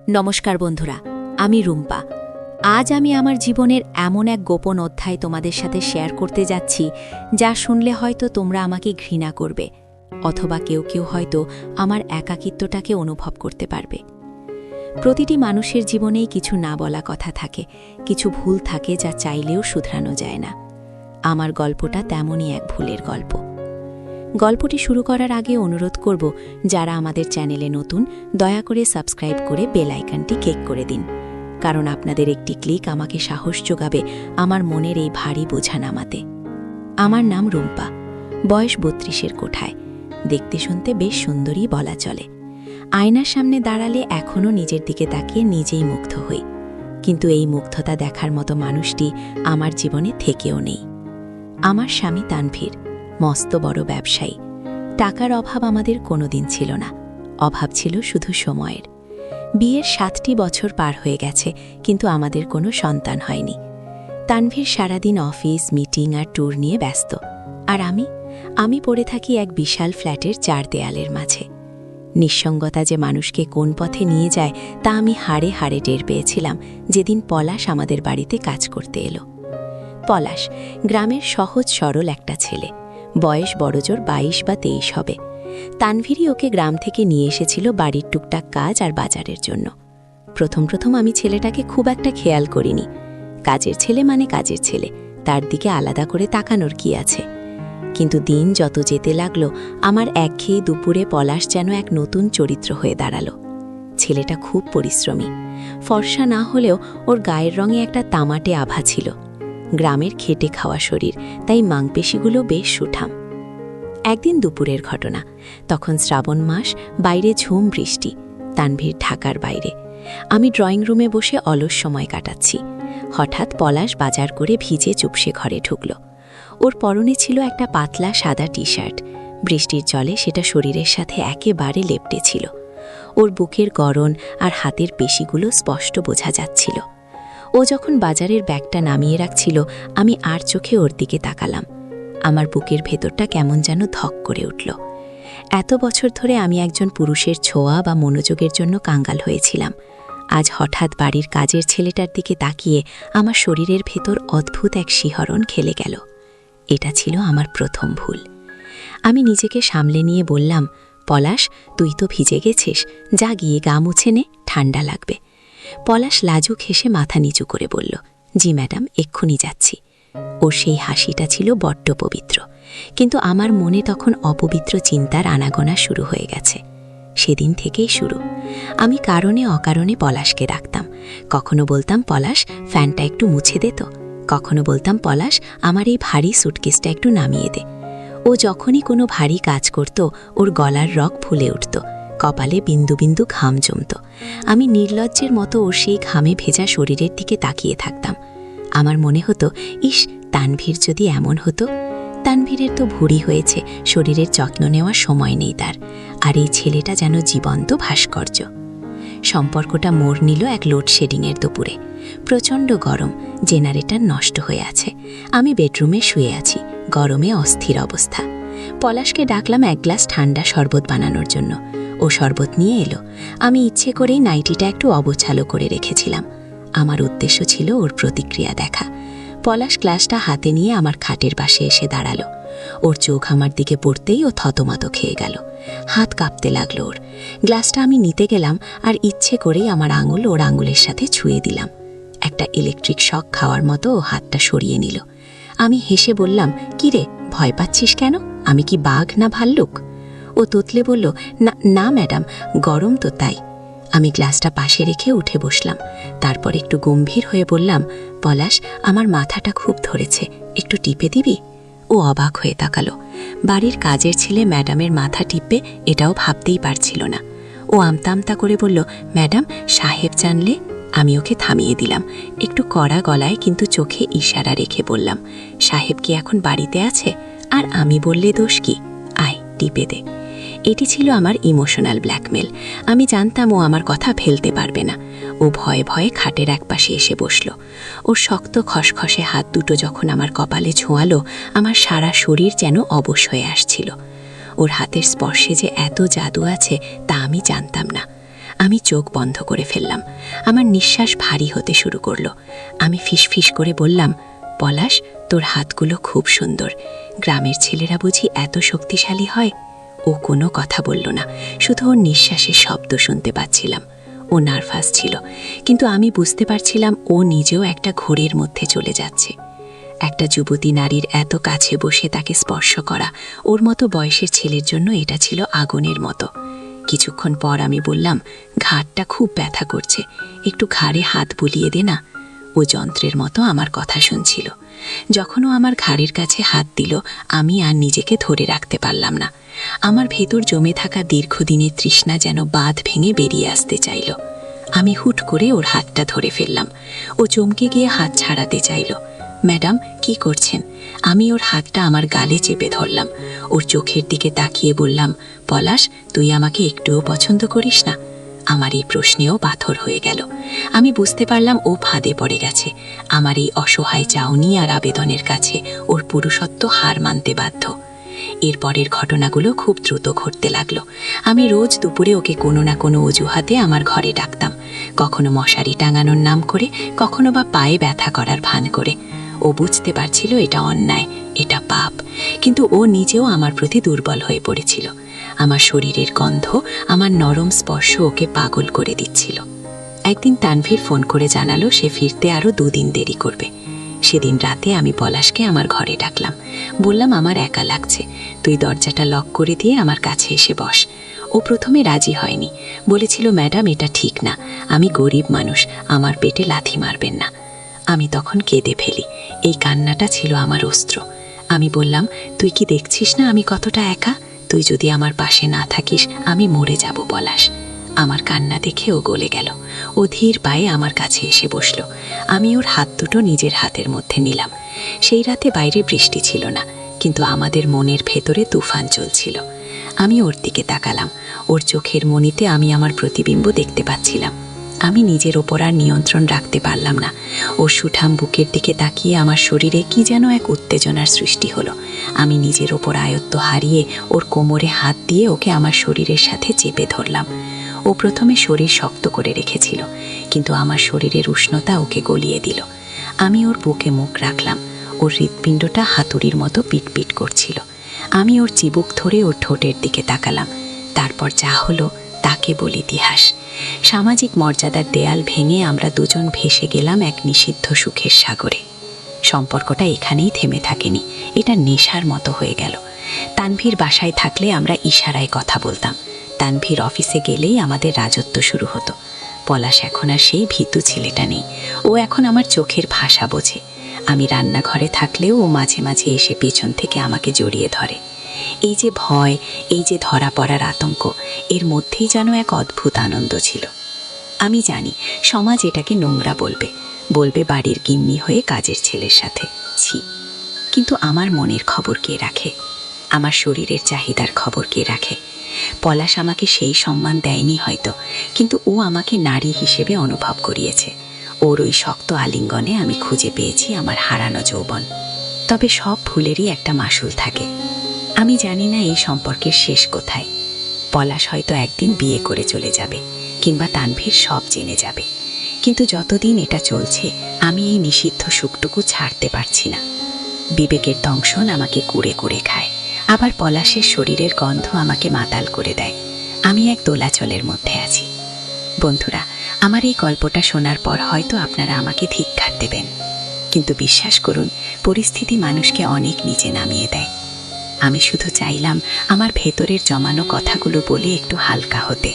নমস্কার বন্ধুরা, আমি রুম্পা। আজ আমি আমার জীবনের এমন এক গোপন অধ্যায় তোমাদের সাথে শেয়ার করতে যাচ্ছি, যা শুনলে হয়তো তোমরা আমাকে ঘৃণা করবে, অথবা কেউ কেউ হয়তো আমার একাকিত্বটাকে অনুভব করতে পারবে। প্রতিটি মানুষের জীবনেই কিছু না বলা কথা থাকে, কিছু ভুল থাকে যা চাইলেও শুধরানো যায় না। আমার গল্পটা তেমনই এক ভুলের গল্প। গল্পটি শুরু করার আগে অনুরোধ করব, যারা আমাদের চ্যানেলে নতুন, দয়া করে সাবস্ক্রাইব করে বেল আইকনটি ক্লিক করে দিন, কারণ আপনাদের একটি ক্লিক আমাকে সাহস যোগাবে আমার মনের এই ভারী বোঝা নামাতে। আমার নাম রুম্পা, বয়স ৩২-এর কোঠায়, দেখতে শুনতে বেশ সুন্দরী বলা চলে। আয়নার সামনে দাঁড়ালে এখনও নিজের দিকে তাকিয়ে নিজেই মুগ্ধ হই, কিন্তু এই মুগ্ধতা দেখার মতো মানুষটি আমার জীবনে থেকেও নেই। আমার স্বামী তানভীর মস্ত বড় ব্যবসায়ী। টাকার অভাব আমাদের কোনোদিন ছিল না, অভাব ছিল শুধু সময়ের। বিয়ের ৭টি বছর পার হয়ে গেছে, কিন্তু আমাদের কোনো সন্তান হয়নি। তানভীর সারাদিন অফিস, মিটিং আর ট্যুর নিয়ে ব্যস্ত, আর আমি পড়ে থাকি এক বিশাল ফ্ল্যাটের ৪ দেয়ালের মাঝে। নিঃসঙ্গতা যে মানুষকে কোন পথে নিয়ে যায় তা আমি হাড়ে হাড়ে টের পেয়েছিলাম যেদিন পলাশ আমাদের বাড়িতে কাজ করতে এলো। পলাশ গ্রামের সহজ সরল একটা ছেলে, বয়স বড়জোর ২২ বা ২৩ হবে। তানভীরই ওকে গ্রাম থেকে নিয়ে এসেছিল বাড়ির টুকটাক কাজ আর বাজারের জন্য। প্রথম আমি ছেলেটাকে খুব একটা খেয়াল করিনি। কাজের ছেলে মানে কাজের ছেলে, তার দিকে আলাদা করে তাকানোর কি আছে। কিন্তু দিন যত যেতে লাগলো, আমার একঘেয়ে দুপুরে পলাশ যেন এক নতুন চরিত্র হয়ে দাঁড়ালো। ছেলেটা খুব পরিশ্রমী, ফর্সা না হলেও ওর গায়ের রঙে একটা তামাটে আভা ছিল। গ্রামের খেটে খাওয়া শরীর, তাই মাংপেশিগুলো বেশ সুঠাম। একদিন দুপুরের ঘটনা, তখন শ্রাবণ মাস, বাইরে ঝুম বৃষ্টি। তানভীর ঢাকার বাইরে, আমি ড্রয়িং রুমে বসে অলস সময় কাটাচ্ছি। হঠাৎ পলাশ বাজার করে ভিজে চুপসে ঘরে ঢুকল। ওর পরনে ছিল একটা পাতলা সাদা টি শার্ট, বৃষ্টির জলে সেটা শরীরের সাথে একেবারে লেপ্টে ছিল। ওর বুকের গড়ন আর হাতের পেশিগুলো স্পষ্ট বোঝা যাচ্ছিল। ও যখন বাজারের ব্যাগটা নামিয়ে রাখছিল, আমি আর চোখে ওর দিকে তাকালাম। আমার বুকের ভেতরটা কেমন যেন ধক করে উঠল। এত বছর ধরে আমি একজন পুরুষের ছোঁয়া বা মনোযোগের জন্য কাঙ্গাল হয়েছিলাম। আজ হঠাৎ বাড়ির কাজের ছেলেটার দিকে তাকিয়ে আমার শরীরের ভেতর অদ্ভুত এক শিহরণ খেলে গেল। এটা ছিল আমার প্রথম ভুল। আমি নিজেকে সামলে নিয়ে বললাম, পলাশ, তুই তো ভিজে গেছিস, যা গিয়ে গা মুছে নে, ঠান্ডা লাগবে। পলাশ লাজুক হেসে মাথা নিচু করে বলল, জি ম্যাডাম, এক্ষুনি যাচ্ছি। ওর সেই হাসিটা ছিল বড্ড পবিত্র, কিন্তু আমার মনে তখন অপবিত্র চিন্তার আনাগোনা শুরু হয়ে গেছে। সেদিন থেকেই শুরু। আমি কারণে অকারণে পলাশকে ডাকতাম। কখনো বলতাম, পলাশ, ফ্যানটা একটু মুছে দে তো। কখনো বলতাম, পলাশ, আমার এই ভারী সুটকেসটা একটু নামিয়ে দে। ও যখনই কোনো ভারী কাজ করত, ওর গলার রগ ফুলে উঠত, কপালে বিন্দু বিন্দু ঘাম জমত। আমি নির্লজ্জের মতো ওর সেই ঘামে ভেজা শরীরের দিকে তাকিয়ে থাকতাম। আমার মনে হতো, ইস, তানভীর যদি এমন হতো। তানভীরের তো ভুঁড়ি হয়েছে, শরীরের যত্ন নেওয়ার সময় নেই তার, আর এই ছেলেটা যেন জীবন্ত ভাস্কর্য। সম্পর্কটা মোড় নিল এক লোডশেডিংয়ের দুপুরে। প্রচণ্ড গরম, জেনারেটর নষ্ট হয়ে আছে। আমি বেডরুমে শুয়ে আছি, গরমে অস্থির অবস্থা। পলাশকে ডাকলাম এক গ্লাস ঠান্ডা শরবত বানানোর জন্য। ও শরবত নিয়ে এলো। আমি ইচ্ছে করেই নাইটিটা একটু অবছালো করে রেখেছিলাম। আমার উদ্দেশ্য ছিল ওর প্রতিক্রিয়া দেখা। পলাশ গ্লাসটা হাতে নিয়ে আমার খাটের পাশে এসে দাঁড়ালো। ওর চোখ আমার দিকে পড়তেই ও থতমত খেয়ে গেল। হাত কাঁপতে লাগলো ওর। গ্লাসটা আমি নিতে গেলাম, আর ইচ্ছে করেই আমার আঙুল ওর আঙুলের সাথে ছুঁয়ে দিলাম। একটা ইলেকট্রিক শক খাওয়ার মতো ও হাতটা সরিয়ে নিল। আমি হেসে বললাম, কি রে, ভয় পাচ্ছিস কেন? আমি কি বাঘ না ভাল্লুক? ও তোতলে বলল, না না ম্যাডাম, গরম তো তাই। আমি গ্লাসটা পাশে রেখে উঠে বসলাম। তারপর একটু গম্ভীর হয়ে বললাম, পলাশ, আমার মাথাটা খুব ধরেছে, একটু টিপে দিবি? ও অবাক হয়ে তাকালো। বাড়ির কাজের ছেলে ম্যাডামের মাথা টিপবে, এটাও ভাবতেই পারছিল না। ও আমতা আমতা করে বলল, ম্যাডাম, সাহেব জানলে। আমি ওকে থামিয়ে দিলাম। একটু কড়া গলায় কিন্তু চোখে ইশারা রেখে বললাম, সাহেব কি এখন বাড়িতে আছে? আর আমি বললে দোষ কি? আয়, টিপে দে। এটি ছিল আমার ইমোশনাল ব্ল্যাকমেল। আমি জানতাম ও আমার কথা ফেলতে পারবে না। ও ভয়ে ভয়ে খাটের একপাশে এসে বসল। ওর শক্ত খসখসে হাত দুটো যখন আমার কপালে ছোঁয়ালো, আমার সারা শরীর যেন অবশ হয়ে আসছিল। ওর হাতের স্পর্শে যে এত জাদু আছে তা আমি জানতাম না। আমি চোখ বন্ধ করে ফেললাম। আমার নিঃশ্বাস ভারী হতে শুরু করলো। আমি ফিসফিস করে বললাম, পলাশ, তোর হাতগুলো খুব সুন্দর। গ্রামের ছেলেরা বুঝি এত শক্তিশালী হয়? ও কোনো কথা বলল না, শুধু ওর নিঃশ্বাসের শব্দ শুনতে পাচ্ছিলাম। ও নার্ভাস ছিল, কিন্তু আমি বুঝতে পারছিলাম ও নিজেও একটা ঘোরের মধ্যে চলে যাচ্ছে। একটা যুবতী নারীর এত কাছে বসে তাকে স্পর্শ করা ওর মতো বয়সের ছেলের জন্য এটা ছিল আগুনের মতো। কিছুক্ষণ পর আমি বললাম, ঘাড়টা খুব ব্যথা করছে, একটু ঘাড়ে হাত বুলিয়ে দে না। ও যন্ত্রের মতো আমার কথা শুনছিল। যখন ও আমার ঘাড়ের কাছে হাত দিল, আমি আর নিজেকে ধরে রাখতে পারলাম না। আমার ভেতর জমে থাকা দীর্ঘদিনের তৃষ্ণা যেন বাঁধ ভেঙে বেরিয়ে আসতে চাইল। আমি হুট করে ওর হাতটা ধরে ফেললাম। ও চমকে গিয়ে হাত ছাড়াতে চাইল। ম্যাডাম, কি করছেন? আমি ওর হাতটা আমার গালে চেপে ধরলাম। ওর চোখের দিকে তাকিয়ে বললাম, পলাশ, তুই আমাকে একটুও পছন্দ করিস না? আমার এই প্রশ্নেও পাথর হয়ে গেল। আমি বুঝতে পারলাম ও ফাঁদে পড়ে গেছে। আমার এই অসহায় চাউনি আর আবেদনের কাছে ওর পুরুষত্ব হার মানতে বাধ্য। এরপরের ঘটনাগুলো খুব দ্রুত ঘটতে লাগলো। আমি রোজ দুপুরে ওকে কোনো না কোনো অজুহাতে আমার ঘরে ডাকতাম, কখনো মশারি টাঙানোর নাম করে, কখনো বা পায়ে ব্যথা করার ভান করে। ও বুঝতে পারছিল এটা অন্যায়, এটা পাপ, কিন্তু ও নিজেও আমার প্রতি দুর্বল হয়ে পড়েছিল। আমার শরীরের গন্ধ, আমার নরম স্পর্শ ওকে পাগল করে দিচ্ছিল। একদিন তানভীর ফোন করে জানালো সে ফিরতে আরও 2 দিন দেরি করবে। সেদিন রাতে আমি পলাশকে আমার ঘরে ডাকলাম। বললাম, আমার একা লাগছে, তুই দরজাটা লক করে দিয়ে আমার কাছে এসে বস। ও প্রথমে রাজি হয়নি, বলেছিল, ম্যাডাম, এটা ঠিক না, আমি গরিব মানুষ, আমার পেটে লাথি মারবেন না। আমি তখন কেঁদে ফেলি। এই কান্নাটা ছিল আমার অস্ত্র। আমি বললাম, তুই কি দেখছিস না আমি কতটা একা? তুই যদি আমার পাশে না থাকিস আমি মরে যাব পলাশ। আমার কান্না দেখে ও গলে গেল। ও ধীর পায়ে আমার কাছে এসে বসল। আমি ওর হাত দুটো নিজের হাতের মধ্যে নিলাম। সেই রাতে বাইরে বৃষ্টি ছিল না, কিন্তু আমাদের মনের ভেতরে তুফান চলছিল। আমি ওর দিকে তাকালাম। ওর চোখের মণিতে আমি আমার প্রতিবিম্ব দেখতে পাচ্ছিলাম। আমি নিজের ওপর আর নিয়ন্ত্রণ রাখতে পারলাম না। ওর সুঠাম বুকের দিকে তাকিয়ে আমার শরীরে কি যেন এক উত্তেজনার সৃষ্টি হলো। আমি নিজের ওপর আয়ত্ত হারিয়ে ওর কোমরে হাত দিয়ে ওকে আমার শরীরের সাথে চেপে ধরলাম। ও প্রথমে শরীর শক্ত করে রেখেছিল, কিন্তু আমার শরীরের উষ্ণতা ওকে গলিয়ে দিল। আমি ওর বুকে মুখ রাখলাম। ওর হৃৎপিণ্ডটা হাতুড়ির মতো পিটপিট করছিল। আমি ওর চিবুক ধরে ওর ঠোঁটের দিকে তাকালাম। তারপর যা হলো তা কেবল ইতিহাস। সামাজিক মর্যাদার দেয়াল ভেঙে আমরা দুজন ভেসে গেলাম এক নিষিদ্ধ সুখের সাগরে। সম্পর্কটা এখানেই থেমে থাকেনি, এটা নেশার মতো হয়ে গেল। তানভীর বাসায় থাকলে আমরা ইশারায় কথা বলতাম। তানভীর অফিসে গেলেই আমাদের রাজত্ব শুরু হতো। পলাশ এখন আর সেই ভীতু ছেলেটা নেই। ও এখন আমার চোখের ভাষা বোঝে। আমি রান্নাঘরে থাকলেও ও মাঝে মাঝে এসে পেছন থেকে আমাকে জড়িয়ে ধরে। এই যে ভয়, এই যে ধরা পড়ার আতঙ্ক, এর মধ্যেই যেন এক অদ্ভুত আনন্দ ছিল। আমি জানি সমাজ এটাকে নোংরা বলবে, বলবে বাড়ির গিন্নি হয়ে কাজের ছেলের সাথে, ছি। কিন্তু আমার মনের খবর কে রাখে? আমার শরীরের চাহিদার খবর কে রাখে? পলাশ আমাকে সেই সম্মান দেয়নি হয়তো, কিন্তু ও আমাকে নারী হিসেবে অনুভব করিয়েছে। ওর ওই শক্ত আলিঙ্গনে আমি খুঁজে পেয়েছি আমার হারানো যৌবন। তবে সব ভুলেরই একটা মাসুল থাকে। আমি জানি না এই সম্পর্কের শেষ কোথায়। পলাশ হয়তো একদিন বিয়ে করে চলে যাবে, কিংবা তানভীর সব জেনে যাবে, কিন্তু যতদিন এটা চলছে আমি এই নিষিদ্ধ সুখটুকু ছাড়তে পারছি না। বিবেকের দংশন আমাকে কুড়ে কুড়ে খায়, আবার পলাশের শরীরের গন্ধ আমাকে মাতাল করে দেয়। আমি এক দোলাচলের মধ্যে আছি। বন্ধুরা, আমার এই গল্পটা শোনার পর হয়তো আপনারা আমাকে ধিক্কার দেবেন, কিন্তু বিশ্বাস করুন, পরিস্থিতি মানুষকে অনেক নিচে নামিয়ে দেয়। আমি শুধু চাইলাম আমার ভেতরের জমানো কথাগুলো বলে একটু হালকা হতে।